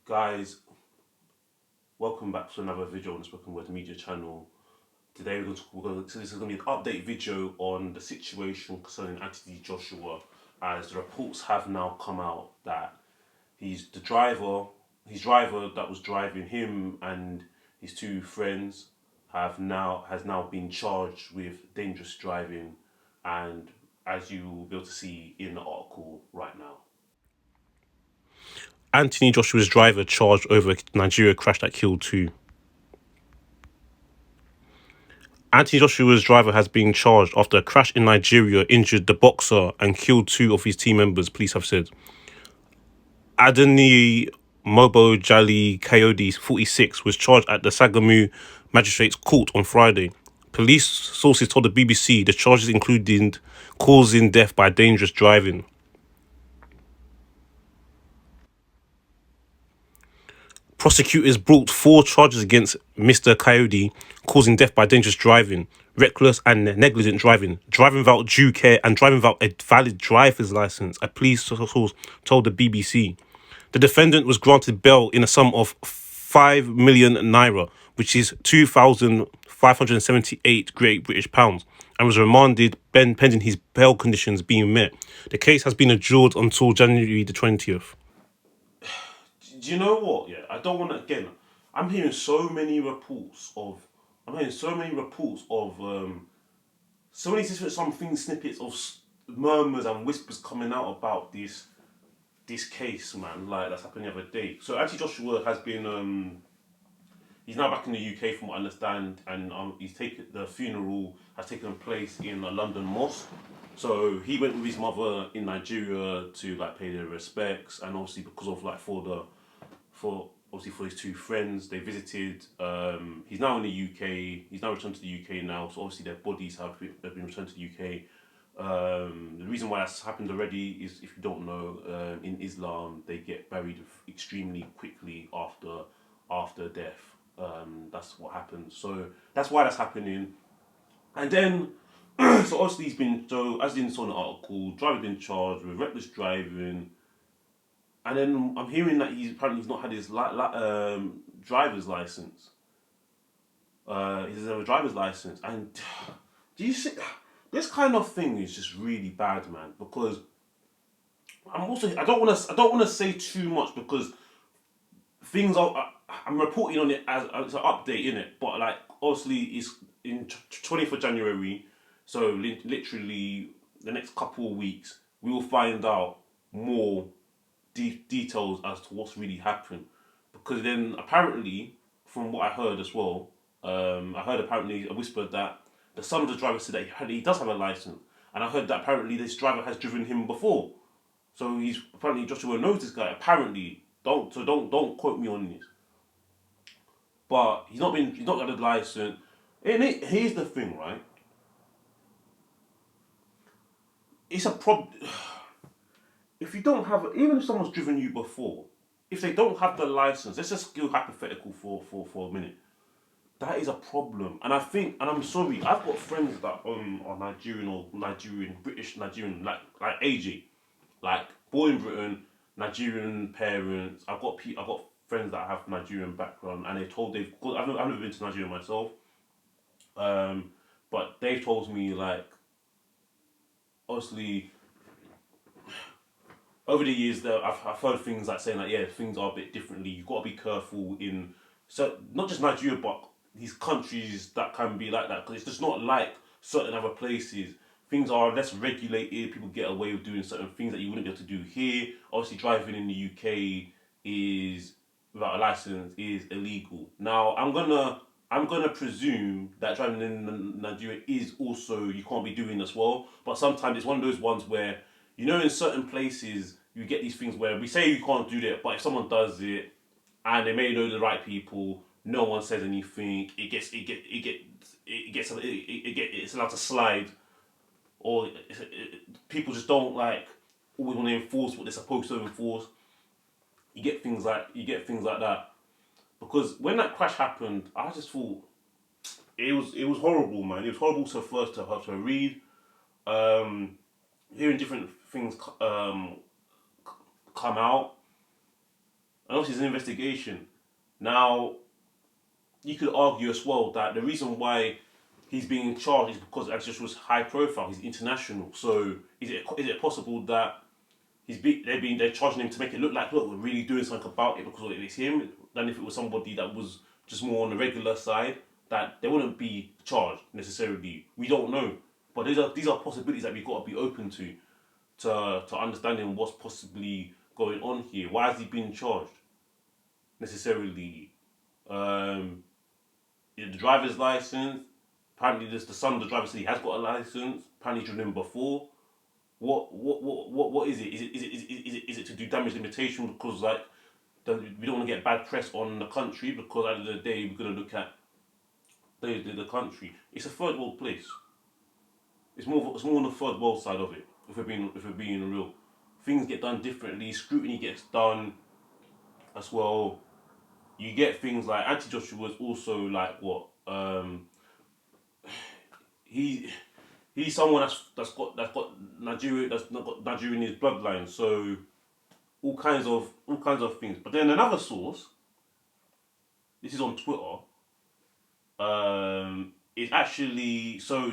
Guys, welcome back to another video on the Spoken Word Media channel. Today so this is going to be an update video on the situation concerning Anthony Joshua, as the reports have now come out that his driver that was driving him and his two friends has now been charged with dangerous driving, and as you will be able to see in the article right now. Anthony Joshua's driver charged over Nigeria crash that killed two. Anthony Joshua's driver has been charged after a crash in Nigeria injured the boxer and killed two of his team members, police have said. Adeniyi Mobo-Jali Kayode, 46, was charged at the Sagamu Magistrates Court on Friday. Police sources told the BBC the charges included causing death by dangerous driving. Prosecutors brought 4 charges against Mr. Kayode: causing death by dangerous driving, reckless and negligent driving, driving without due care, and driving without a valid driver's license, a police source told the BBC. The defendant was granted bail in a sum of 5 million naira, which is 2,578 Great British pounds, and was remanded pending his bail conditions being met. The case has been adjourned until January the 20th. Do you know what? Yeah, I don't want to again. I'm hearing so many reports of. I'm hearing so many reports of. So many different something snippets of murmurs and whispers coming out about this case, man. Like that's happened the other day. So Anthony Joshua has been. He's now back in the UK, from what I understand, and he's taken the funeral has taken place in a London mosque. So he went with his mother in Nigeria to like pay their respects, and obviously because of like for his two friends they visited. He's now in the UK. He's now returned to the UK now. So obviously their bodies have been returned to the UK. The reason why that's happened already is, if you don't know, in Islam they get buried extremely quickly after death. That's what happens. So that's why that's happening. And then, so obviously he's been, so as in saw in the article, driver been charged with reckless driving. And then I'm hearing that he's not had his driver's license. He doesn't have a driver's license, and do you see this kind of thing is just really bad, man? Because I don't want to say too much, because things are I'm reporting on it as an update in it, but like obviously it's in 20th of January, so literally the next couple of weeks we will find out more details as to what's really happened. Because then apparently, from what I heard as well, I heard apparently a whisper that the son of the driver said that he does have a license, and I heard that apparently this driver has driven him before. So he's apparently Joshua knows this guy. Apparently, don't quote me on this, but he's not got a license. And here's the thing, right? It's a problem. If you don't have, even if someone's driven you before, if they don't have the license, let's just go hypothetical for a minute. That is a problem, and I think, and I'm sorry, I've got friends that are Nigerian or British Nigerian, like AJ, like born in Britain, Nigerian parents. I've got friends that have Nigerian background, and I've never been to Nigeria myself, but they've told me like obviously over the years that I've heard things like saying like, yeah, things are a bit differently. You've got to be careful in, so not just Nigeria but these countries that can be like that, because it's just not like certain other places. Things are less regulated. People get away with doing certain things that you wouldn't be able to do here. Obviously, driving in the UK is without a license is illegal. Now, I'm gonna presume that driving in Nigeria is also, you can't be doing as well. But sometimes it's one of those ones where, in certain places you get these things where we say you can't do that, but if someone does it and they may know the right people, no one says anything. It's allowed to slide, or people just don't like always want to enforce what they're supposed to enforce. You get things like that. Because when that crash happened, I just thought it was horrible, man. It was horrible to read, hearing different things come out. And obviously, it's an investigation. Now, you could argue as well that the reason why he's being charged is because Adjust was high profile. He's international. So is it possible that they're charging him to make it look like, look, we're really doing something about it because it's him, than if it was somebody that was just more on the regular side, that they wouldn't be charged necessarily. We don't know. But these are possibilities that we've got to be open to understanding what's possibly going on here. Why has he been charged necessarily? The driver's license. Apparently, the son of the driver said he has got a license. Apparently, he's driven before. What is it? Is it to do damage limitation because like we don't want to get bad press on the country because at the end of the day we're going to look at the country. It's a third world place. It's more on the third world side of it. If we're being real, things get done differently. Scrutiny gets done as well. You get things like Anti Joshua was also like what he he's someone that's got Nigeria that's not got Nigeria in his bloodline. So all kinds of things. But then another source, this is on Twitter, is actually so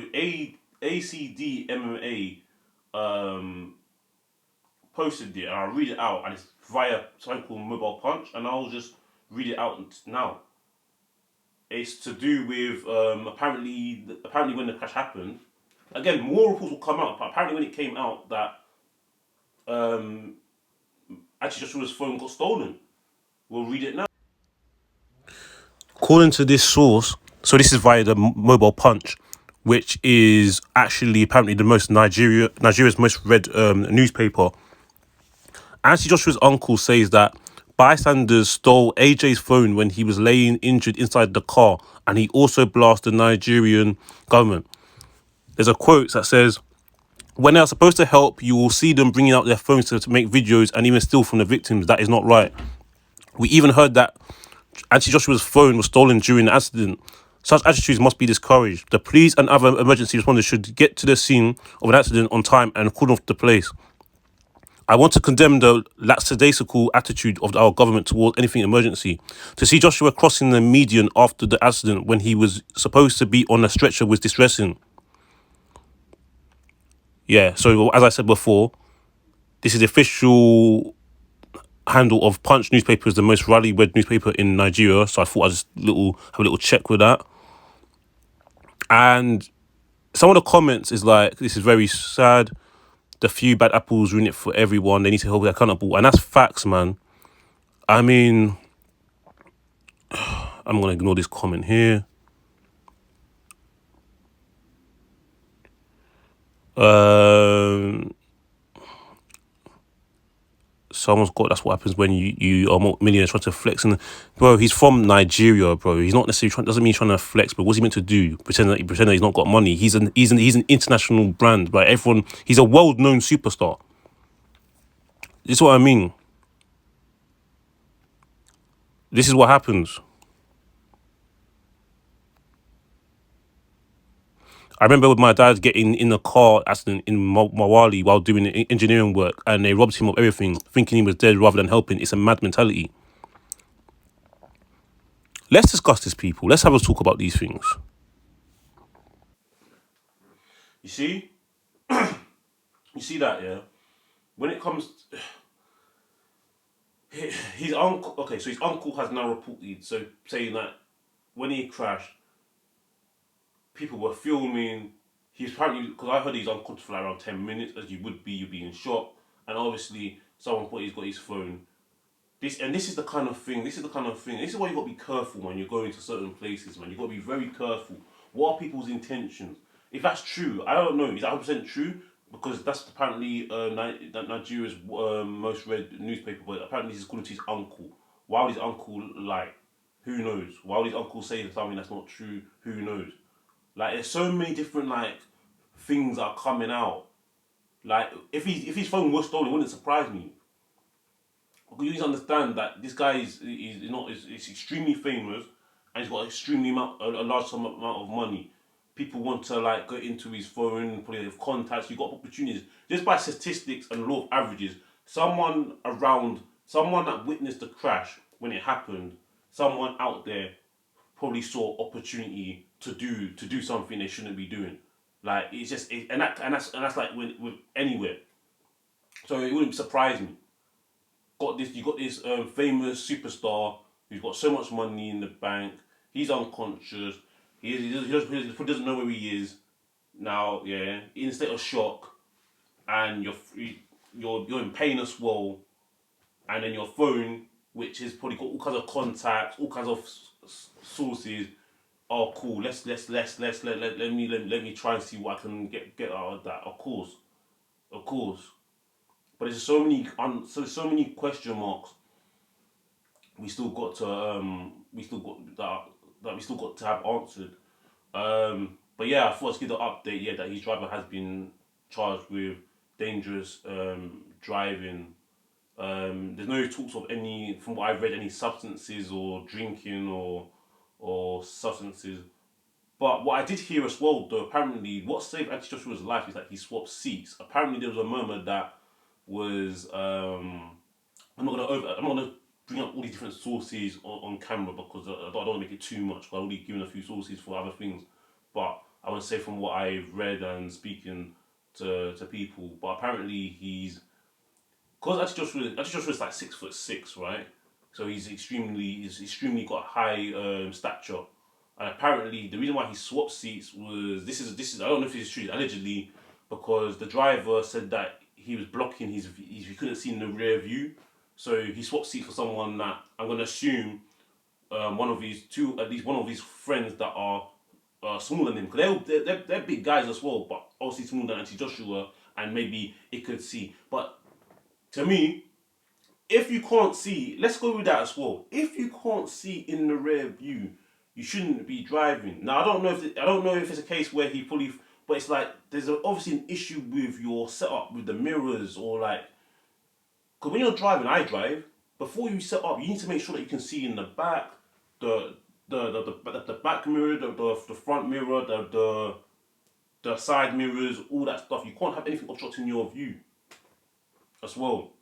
ACD MMA posted it and I'll read it out and it's via something called Mobile Punch and I'll just read it out now. It's to do with apparently when the crash happened. Again, more reports will come out, but apparently when it came out that um, actually Joshua's phone got stolen. We'll read it now. According to this source, so this is via the Mobile Punch, which is actually apparently the most Nigeria's most read newspaper. Anthony Joshua's uncle says that bystanders stole AJ's phone when he was laying injured inside the car, and he also blasted the Nigerian government. There's a quote that says, "When they are supposed to help, you will see them bringing out their phones to make videos and even steal from the victims. That is not right." We even heard that Auntie Joshua's phone was stolen during the accident. Such attitudes must be discouraged. The police and other emergency responders should get to the scene of an accident on time and cordon off the place. I want to condemn the lackadaisical attitude of our government towards anything emergency. To see Joshua crossing the median after the accident when he was supposed to be on a stretcher was distressing. Yeah, so as I said before, this is the official handle of Punch newspaper, is the most widely read newspaper in Nigeria. So I thought I'd just have a little check with that. And some of the comments is like, this is very sad. The few bad apples ruin it for everyone. They need to hold their accountable. And that's facts, man. I mean, I'm going to ignore this comment here. Someone's got, that's what happens when you are millionaire trying to flex. And bro, he's from Nigeria, bro. He's not necessarily trying, doesn't mean he's trying to flex, but what's he meant to do? Pretend that he's not got money. He's an international brand, right? Everyone, he's a world-known superstar. This is what I mean. This is what happens. I remember with my dad getting in a car accident in Mawali while doing engineering work, and they robbed him of everything, thinking he was dead rather than helping. It's a mad mentality. Let's discuss this, people. Let's have a talk about these things. You see? You see that, yeah? When it comes... his uncle... Okay, so his uncle has now reported, so saying that when he crashed, people were filming. He's apparently, because I heard he's unconscious for like around 10 minutes, as you would be, you'd be in shock. And obviously, someone thought he's got his phone. This is the kind of thing. This is why you got to be careful when you're going to certain places, man. You got to be very careful. What are people's intentions? If that's true, I don't know. Is that 100% true? Because that's apparently Nigeria's most read newspaper. But apparently, this is according to his uncle. Why would his uncle lie? Who knows? Why would his uncle say something that's not true? Who knows? Like, there's so many different like things that are coming out. Like, if his phone was stolen, it wouldn't surprise me. You need to understand that this guy is extremely famous and he's got a large amount of money. People want to like go into his phone, probably have contacts. You got opportunities just by statistics and law of averages. Someone around someone that witnessed the crash when it happened, someone out there probably saw opportunity to do something they shouldn't be doing. Like it's just and that's like with anywhere. So it wouldn't surprise me. You got this famous superstar who's got so much money in the bank. He's unconscious. He doesn't know where he is now. Yeah, in a state of shock, and you're in pain as well. And then your phone, which has probably got all kinds of contacts, all kinds of sources. Oh, cool. Let me try and see what I can get out of that. Of course. But there's so many question marks. We still got that we still got to have answered. But yeah, I thought I'd give the update. Yeah, that his driver has been charged with dangerous driving. There's no talks of any, from what I've read, any substances or drinking or substances. But what I did hear as well, though, apparently, what saved Anti Joshua's life is that he swapped seats. Apparently, there was a murmur that was. I'm not gonna bring up all these different sources on camera because I don't want to make it too much. But I've already given a few sources for other things. But I would say from what I've read and speaking to people, but apparently because Anti Joshua is like 6'6", right? So he's extremely got high stature. And apparently, the reason why he swapped seats was this is I don't know if this is true. Allegedly, because the driver said that he was blocking he couldn't see in the rear view, so he swapped seats for someone that I'm gonna assume one of his two at least one of his friends that are smaller than him because they're big guys as well, but obviously smaller than Anti Joshua, and maybe it could see. But to me, if you can't see, let's go with that as well. If you can't see in the rear view, you shouldn't be driving. Now I don't know if it's a case where he fully, but it's like there's obviously an issue with your setup with the mirrors or like, because when you're driving, I drive. Before you set up, you need to make sure that you can see in the back, the the back mirror, the front mirror, the side mirrors, all that stuff. You can't have anything obstructing your view as well.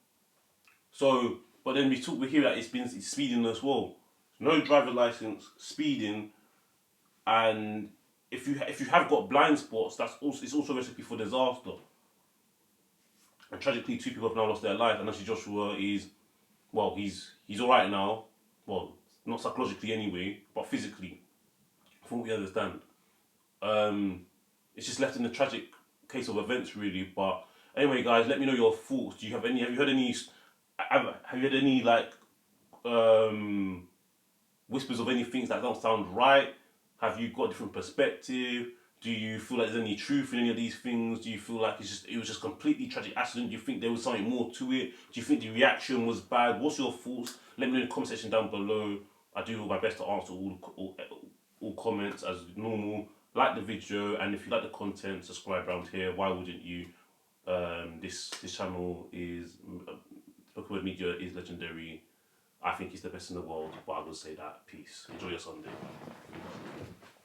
So, but then we hear that it's speeding as well. No driver license, speeding, and if you have got blind spots, it's also a recipe for disaster. And tragically, two people have now lost their life. And actually, Joshua is he's all right now. Well, not psychologically anyway, but physically, from what we understand. Um, it's just left in a tragic case of events, really. But anyway, guys, let me know your thoughts. Do you have any? Have you heard any? Have you heard any like um, whispers of any things that don't sound right? Have you got a different perspective? Do you feel like there's any truth in any of these things? Do you feel like it was just completely tragic accident? Do you think there was something more to it? Do you think the reaction was bad? What's your thoughts? Let me know in the comment section down below. I do my best to answer all comments as normal. Like the video, and if you like the content, subscribe around here. Why wouldn't you? This channel is Spoken Word Media is legendary. I think it's the best in the world, but I will say that. Peace. Enjoy your Sunday.